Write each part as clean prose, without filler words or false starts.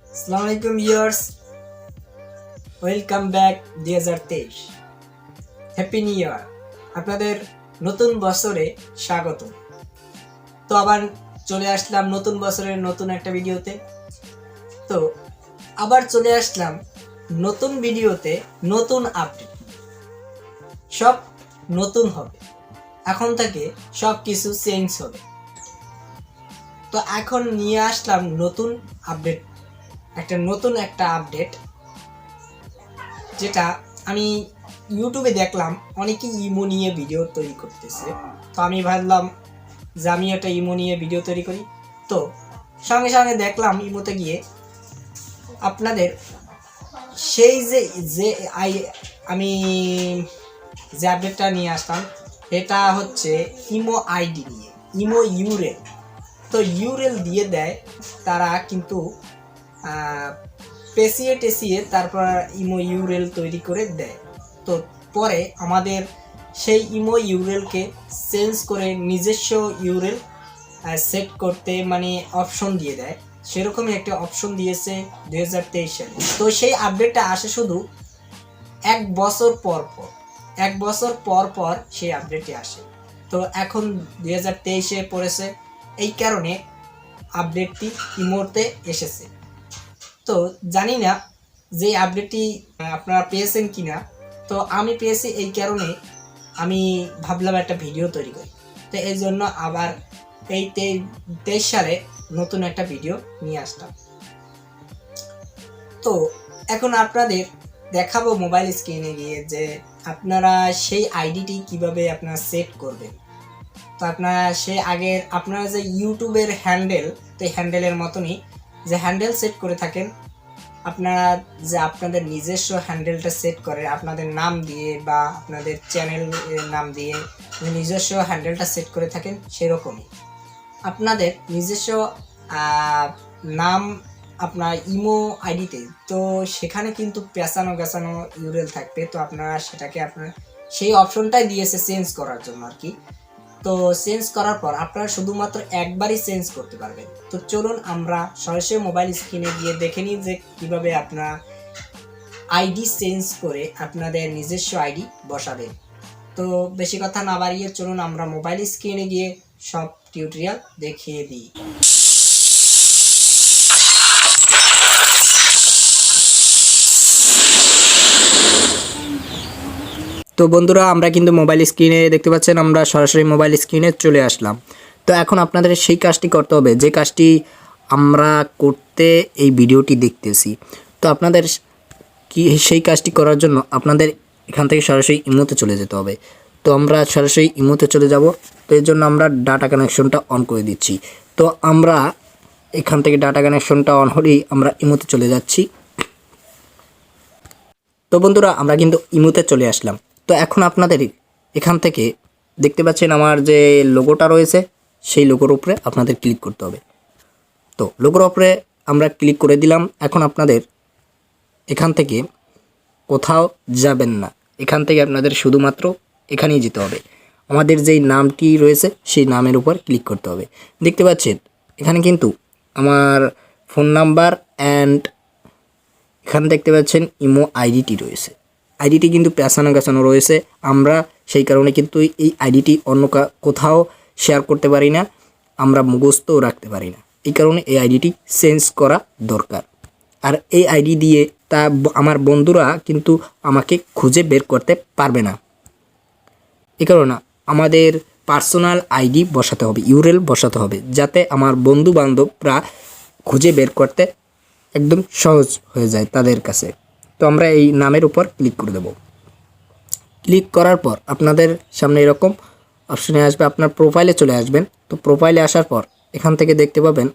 Assalamualaikum viewers, welcome back 2023 happy new year. আপনাদের নতুন বছরে স্বাগত। তো আবার চলে আসলাম নতুন বছরের নতুন একটা ভিডিওতে। তো আবার চলে আসলাম নতুন ভিডিওতে, নতুন আপডেট। সব নতুন হবে, এখন থেকে সব কিছু চেঞ্জ হবে। তো এখন নিয়ে আসলাম নতুন আপডেট, একটা আপডেট, যেটা আমি ইউটিউবে দেখলাম অনেকে ইমো নিয়ে ভিডিও তৈরি করতেছে। তো আমি ভাবলাম যে আমি একটা ইমো নিয়ে ভিডিও তৈরি করি। তো সঙ্গে সঙ্গে দেখলাম ইমোতে গিয়ে আপনাদের সেই আমি যে আপডেটটা নিয়ে আসলাম এটা হচ্ছে ইমো আইডি নিয়ে, ইমো ইউরেল। তো ইউরেল দিয়ে দেয় তারা, কিন্তু পেঁচিয়ে তারপর ইমো ইউরেল তৈরি করে দেয়। তো পরে আমাদের সেই ইমো ইউরেলকে চেঞ্জ করে নিজস্ব ইউরেল সেট করতে মানে অপশন দিয়ে দেয়। সেরকমই একটা অপশন দিয়েছে 2023 সালে। তো সেই আপডেটটা আসে শুধু এক বছর পর সেই আপডেটটি আসে। তো এখন 2023-এ পড়েছে, এই কারণে আপডেটটি ইমোতে এসেছে। তো জানি না যে আপডেটটি আপনারা পেয়েছেন কিনা। তো আমি পেয়েছি, এই কারণে আমি ভাবলাম একটা ভিডিও তৈরি করি। তো এই জন্য আবার এই 23 সালে নতুন একটা ভিডিও নিয়ে আসলাম। তো এখন আপনাদের দেখাবো মোবাইল স্ক্রিনে গিয়ে যে আপনারা সেই আইডিটি কিভাবে আপনারা সেট করবেন। তো আপনারা আপনারা যে ইউটিউবের হ্যান্ডেল, তো হ্যান্ডেলের মতনই যে হ্যান্ডেল সেট করে থাকেন, আপনারা যে আপনাদের নিজস্ব হ্যান্ডেলটা সেট করে আপনাদের নাম দিয়ে বা আপনাদের চ্যানেলের নাম দিয়ে নিজস্ব হ্যান্ডেলটা সেট করে থাকেন, সেরকমই আপনাদের নিজস্ব নাম আপনার ইমো আইডিতে। তো সেখানে কিন্তু পেঁচানো ইউরেল থাকবে। তো আপনারা সেটাকে আপনার সেই অপশনটাই দিয়েছে চেঞ্জ করার জন্য আর কি। তো চেঞ্জ করার পর আপনারা শুধুমাত্র একবারই চেঞ্জ করতে পারবেন। তো চলুন আমরা সরাসরি মোবাইল স্ক্রিনে গিয়ে দেখে নিই যে কীভাবে আপনারা আইডি চেঞ্জ করে আপনাদের নিজস্ব আইডি বসাবেন। তো বেশি কথা না বাড়িয়ে চলুন আমরা মোবাইল স্ক্রিনে গিয়ে সব টিউটোরিয়াল দেখিয়ে দিই। তো বন্ধুরা, আমরা কিন্তু মোবাইল স্ক্রিনে দেখতে পাচ্ছেন, আমরা সরাসরি মোবাইল স্ক্রিনে চলে আসলাম। তো এখন আপনাদের সেই কাজটি করতে হবে যে কাজটি আমরা করতে এই ভিডিওটি দেখতেছি। তো আপনাদের সেই কাজটি করার জন্য আপনাদের এখান থেকে সরাসরি ইমোতে চলে যেতে হবে। তো আমরা সরাসরি ইমোতে চলে যাব। তো এর জন্য আমরা ডাটা কানেকশনটা অন করে দিচ্ছি। তো আমরা এখান থেকে ডাটা কানেকশনটা অন হলেই আমরা ইমোতে চলে যাচ্ছি। তো বন্ধুরা, আমরা কিন্তু ইমোতে চলে আসলাম। তো এখন আপনাদের এখান থেকে দেখতে পাচ্ছেন আমার যে লোগোটা রয়েছে, সেই লোগোর উপরে আপনাদের ক্লিক করতে হবে। তো লোগোর উপরে আমরা ক্লিক করে দিলাম। এখন আপনাদের এখান থেকে কোথাও যাবেন না, এখান থেকে আপনাদের শুধুমাত্র এখানেই যেতে হবে। আমাদের যেই নামটি রয়েছে সেই নামের উপর ক্লিক করতে হবে। দেখতে পাচ্ছেন এখানে কিন্তু আমার ফোন নাম্বার অ্যান্ড এখানে দেখতে পাচ্ছেন ইমো আইডিটি রয়েছে। আইডিটি কিন্তু পেঁচানো রয়েছে। আমরা সেই কারণে কিন্তু এই আইডিটি অন্য কোথাও শেয়ার করতে পারি না, আমরা মুখস্থও রাখতে পারি না। এই কারণে এই আইডিটি চেঞ্জ করা দরকার। আর এই আইডি দিয়ে আমার বন্ধুরা কিন্তু আমাকে খুঁজে বের করতে পারবে না। এই কারণে আমাদের পার্সোনাল আইডি বসাতে হবে, ইউরেল বসাতে হবে, যাতে আমার বন্ধু বান্ধবরা খুঁজে বের করতে একদম সহজ হয়ে যায় তাদের কাছে। তো আমরা এই নামের উপর ক্লিক করে দেব। ক্লিক করার পর আপনাদের সামনে এরকম অপশনে আসবে, আপনার প্রোফাইলে চলে আসবেন। তো প্রোফাইলে আসার পর এখান থেকে দেখতে পাবেন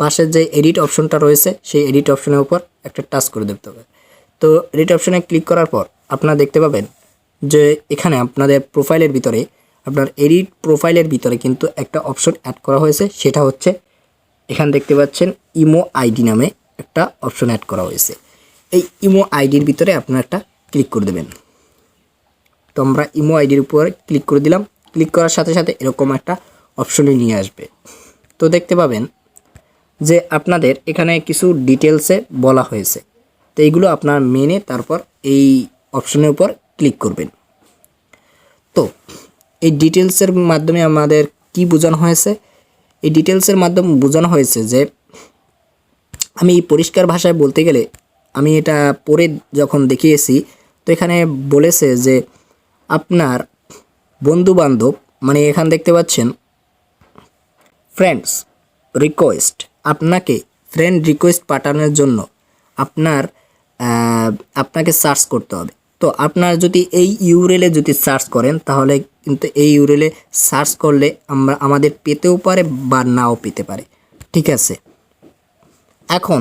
পাশের যে এডিট অপশনটা রয়েছে, সেই এডিট অপশনের উপর একটা টাচ করে দিতে হবে। তো এডিট অপশনে ক্লিক করার পর আপনারা দেখতে পাবেন যে এখানে আপনাদের প্রোফাইলের ভিতরে, আপনার এডিট প্রোফাইলের ভিতরে কিন্তু একটা অপশন অ্যাড করা হয়েছে। সেটা হচ্ছে এখানে দেখতে পাচ্ছেন ইমো আইডি নামে একটা অপশন অ্যাড করা হয়েছে। এই ইমো আইডির ভিতরে আপনারা একটা ক্লিক করে দেবেন। তো আমরা ইমো আইডির উপরে ক্লিক করে দিলাম। ক্লিক করার সাথে সাথে এরকম একটা অপশনে নিয়ে আসবে। তো দেখতে পাবেন যে আপনাদের এখানে কিছু ডিটেলসে বলা হয়েছে, তো এইগুলো আপনার মেনে তারপর এই অপশনের উপর ক্লিক করবেন। তো এই ডিটেলসের মাধ্যমে আমাদের কি বোঝানো হয়েছে? এই ডিটেলসের মাধ্যমে বোঝানো হয়েছে যে আমি পরিষ্কার ভাষায় বলতে গেলে আমি এটা পড়ে যখন দেখিয়েছি, তো এখানে বলেছে যে আপনার বন্ধুবান্ধব, মানে এখানে দেখতে পাচ্ছেন ফ্রেন্ডস রিকোয়েস্ট, আপনাকে ফ্রেন্ড রিকোয়েস্ট পাঠানোর জন্য আপনাকে সার্চ করতে হবে। তো আপনার যদি এই ইউআরএলে যদি সার্চ করেন, তাহলে কিন্তু এই ইউআরএলে সার্চ করলে আমাদের পেতেও পারে বা নাও পেতে পারে, ঠিক আছে। এখন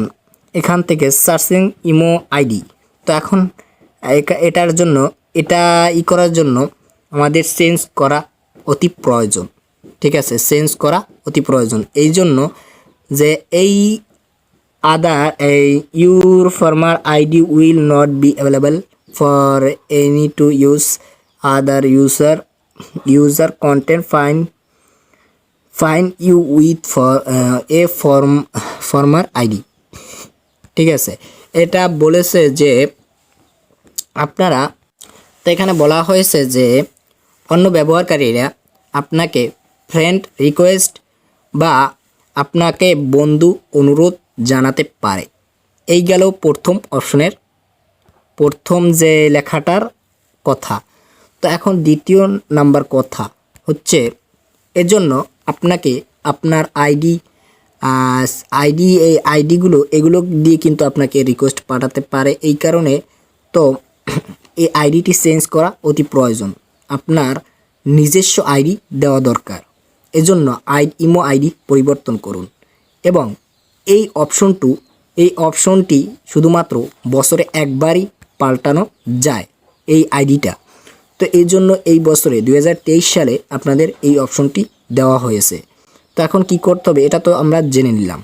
এখান থেকে সার্চিং ইমো আইডি, তো এখন এটার জন্য এটা করার জন্য আমাদের চেঞ্জ করা অতি প্রয়োজন, ঠিক আছে। চেঞ্জ করা অতি প্রয়োজন এই জন্য যে এই your former ID will not be available for any to use other user content find you with a former ID, ঠিক আছে। এটা বলেছে যে আপনারা, তো এখানে বলা হয়েছে যে অন্য ব্যবহারকারীরা আপনাকে ফ্রেন্ড রিকোয়েস্ট বা আপনাকে বন্ধু অনুরোধ জানাতে পারে। এই গেল প্রথম অপশনের প্রথম যে লেখাটার কথা। তো এখন দ্বিতীয় নাম্বার কথা হচ্ছে, এজন্য আপনাকে আপনার এই এগুলো দিয়ে কিন্তু আপনাকে রিকোয়েস্ট পাঠাতে পারে। এই কারণে তো এই আইডিটি চেঞ্জ করা অতি প্রয়োজন, আপনার নিজস্ব আইডি দেওয়া দরকার। এজন্য ইমো আইডি পরিবর্তন করুন এবং এই অপশনটি শুধুমাত্র বছরে একবারই পাল্টানো যায় এই আইডিটা। তো এই জন্য এই বছরে 2023 সালে আপনাদের এই অপশনটি দেওয়া হয়েছে। তো এখন কি করতে হবে এটা তো আমরা জেনে নিলাম।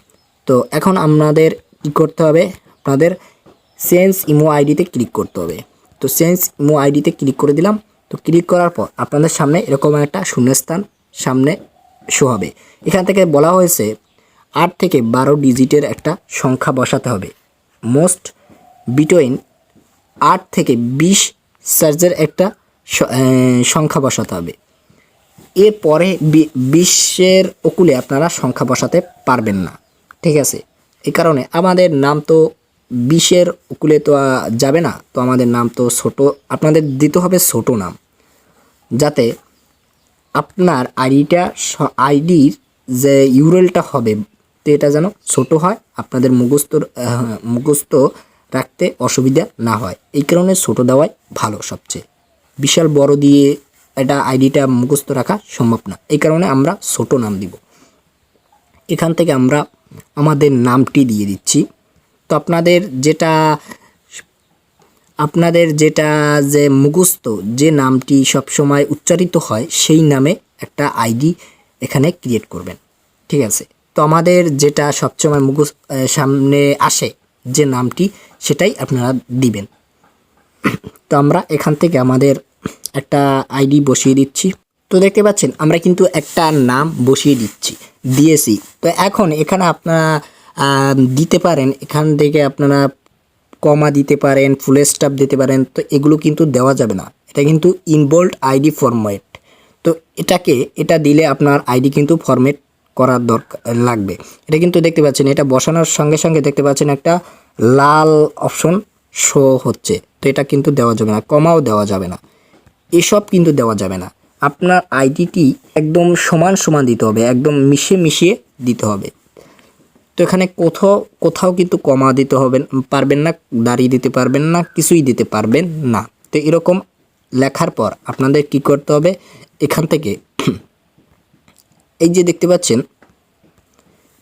তো এখন আপনাদের কি করতে হবে, আপনাদের চেঞ্জ ইমো আইডিতে ক্লিক করতে হবে। তো চেঞ্জ ইমো আইডিতে ক্লিক করে দিলাম। তো ক্লিক করার পর আপনাদের সামনে এরকম একটা শূন্যস্থান সামনে শো হবে। এখান থেকে বলা হয়েছে 8 থেকে 12 ডিজিটের একটা সংখ্যা বসাতে হবে। মোস্ট বিটুইন 8 থেকে 20 সার্জের একটা সংখ্যা বসাতে হবে। এরপরে 20-এর ওকুলে আপনারা সংখ্যা বসাতে পারবেন না, ঠিক আছে। এই কারণে আমাদের নাম তো 20-এর ওকুলে তো যাবে না, তো আমাদের নাম তো ছোট, আপনাদের দিতে হবে ছোট নাম, যাতে আপনার আইডির যে ইউআরএলটা হবে তো এটা যেন ছোট হয়, আপনাদের মুখস্থ রাখতে অসুবিধা না হয়। এই কারণে ছোট দেওয়াই ভালো সবচেয়ে, বিশাল বড় দিয়ে এটা আইডিটা মুখস্থ রাখা সম্ভব না। এই কারণে আমরা ছোট নাম দিব। এখান থেকে আমরা আমাদের নামটি দিয়ে দিচ্ছি। তো আপনাদের যেটা যে মুখস্থ যে নামটি সবসময় উচ্চারিত হয় সেই নামে একটা আইডি এখানে ক্রিয়েট করবেন, ঠিক আছে। তো আমাদের যেটা সবসময় সামনে আসে যে নামটি সেটাই আপনারা দিবেন। তো আমরা এখান থেকে আমাদের একটা আইডি বসিয়ে দিচ্ছি। তো দেখতে পাচ্ছেন আমরা কিন্তু একটা নাম বসিয়ে দিয়েছি। তো এখন এখানে আপনারা দিতে পারেন, এখান থেকে আপনারা কমা দিতে পারেন, ফুল স্টপ দিতে পারেন। তো এগুলো কিন্তু দেওয়া যাবে না, এটা কিন্তু ইনবোল্ড আইডি ফরম্যাট। তো এটা দিলে আপনার আইডি কিন্তু ফরম্যাট করার দরকার লাগবে। এটা কিন্তু দেখতে পাচ্ছেন, এটা বসানোর সঙ্গে সঙ্গে দেখতে পাচ্ছেন একটা লাল অপশন শো হচ্ছে। তো এটা কিন্তু দেওয়া যাবে না, কমাও দেওয়া যাবে না, এসব কিন্তু দেওয়া যাবে না। আপনার আইডিটি একদম সমান দিতে হবে, একদম মিশিয়ে দিতে হবে। তো এখানে কোথাও কিন্তু কমা দিতে পারবেন না, দাঁড়িয়ে দিতে পারবেন না, কিছুই দিতে পারবেন না। তো এরকম লেখার পর আপনাদের কি করতে হবে, এখান থেকে এই যে দেখতে পাচ্ছেন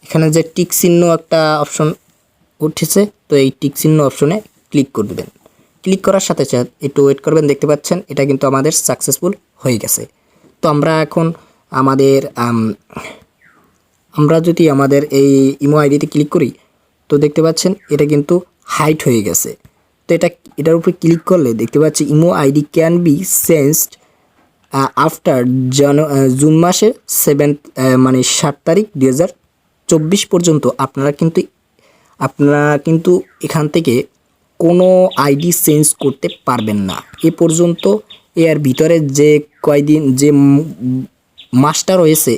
এখানে যে টিক চিহ্ন একটা অপশন উঠেছে, তো এই টিক চিহ্ন অপশনে ক্লিক করে দেবেন। ক্লিক করার সাথে সাথে একটু ওয়েট করবেন, দেখতে পাচ্ছেন এটা কিন্তু আমাদের সাকসেসফুল হয়ে গেছে। তো আমরা এখন আমরা যদি আমাদের এই ইমো আইডিতে ক্লিক করি, তো দেখতে পাচ্ছেন এটা কিন্তু হাইড হয়ে গেছে। তো এটার উপরে ক্লিক করলে দেখতে পাচ্ছি imo ID can be changed after June মাসের 7 তারিখ 2023 2024 পর্যন্ত আপনারা কিন্তু এখান থেকে কোনো আইডি চেঞ্জ করতে পারবেন না। এ পর্যন্ত এর ভিতরে যে কয়দিন যে মাসটা রয়েছে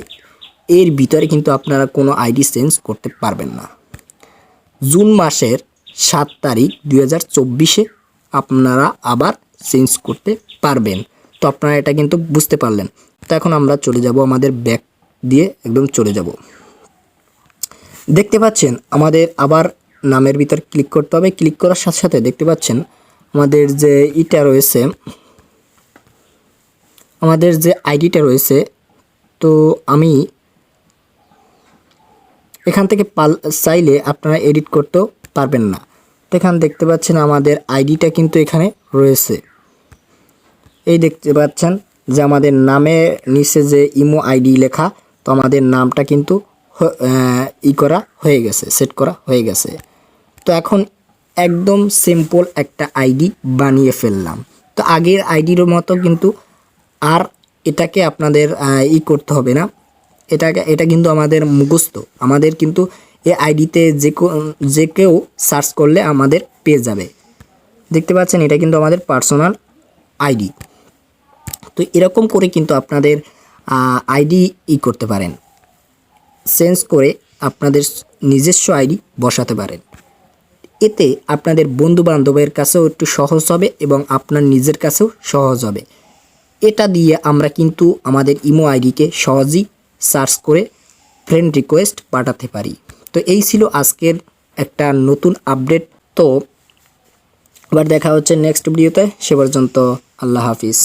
এর ভিতরে কিন্তু আপনারা কোনো আইডি চেঞ্জ করতে পারবেন না। জুন মাসের 7 তারিখ 2024-এ আপনারা আবার চেঞ্জ করতে পারবেন। তো আপনারা এটা কিন্তু বুঝতে পারলেন। তো এখন আমরা চলে যাব, আমাদের ব্যাক দিয়ে একদম চলে যাব। দেখতে পাচ্ছেন আমাদের আবার নামের ভিতর ক্লিক করতে হবে। ক্লিক করার সাথে সাথে দেখতে পাচ্ছেন আমাদের যে রয়েছে, আমাদের যে আইডিটা রয়েছে, তো আমি এখান থেকে চাইলে আপনারা এডিট করতেও পারবেন না। তো এখানে দেখতে পাচ্ছেন আমাদের আইডিটা কিন্তু এখানে রয়েছে। এই দেখতে পাচ্ছেন যে আমাদের নামের নিচে যে ইমো আইডি লেখা, তো আমাদের নামটা কিন্তু করা হয়ে গেছে, সেট করা হয়ে গেছে। তো এখন একদম সিম্পল একটা আইডি বানিয়ে ফেললাম। তো আগের আইডির মতো কিন্তু আর এটাকে আপনাদের করতে হবে না। এটা কিন্তু আমাদের মুখস্থ। আমাদের কিন্তু এই আইডিতে যে কেউ সার্চ করলে আমাদের পেয়ে যাবে। দেখতে পাচ্ছেন এটা কিন্তু আমাদের পার্সোনাল আইডি। তো এরকম করে কিন্তু আপনাদের আইডি করতে পারেন, চেঞ্জ করে আপনাদের নিজস্ব আইডি বসাতে পারেন। এতে আপনাদের বন্ধু বান্ধবের কাছেও একটু সহজ হবে এবং আপনার নিজের কাছেও সহজ হবে। এটা দিয়ে আমরা কিন্তু আমাদের ইমো আইডিকে সহজেই সার্চ করে ফ্রেন্ড রিকোয়েস্ট পাঠাতে পারি। তো এই ছিল আজকের একটা নতুন আপডেট। তো আবার দেখা হচ্ছে নেক্সট ভিডিওতে। সে পর্যন্ত আল্লাহ হাফিজ।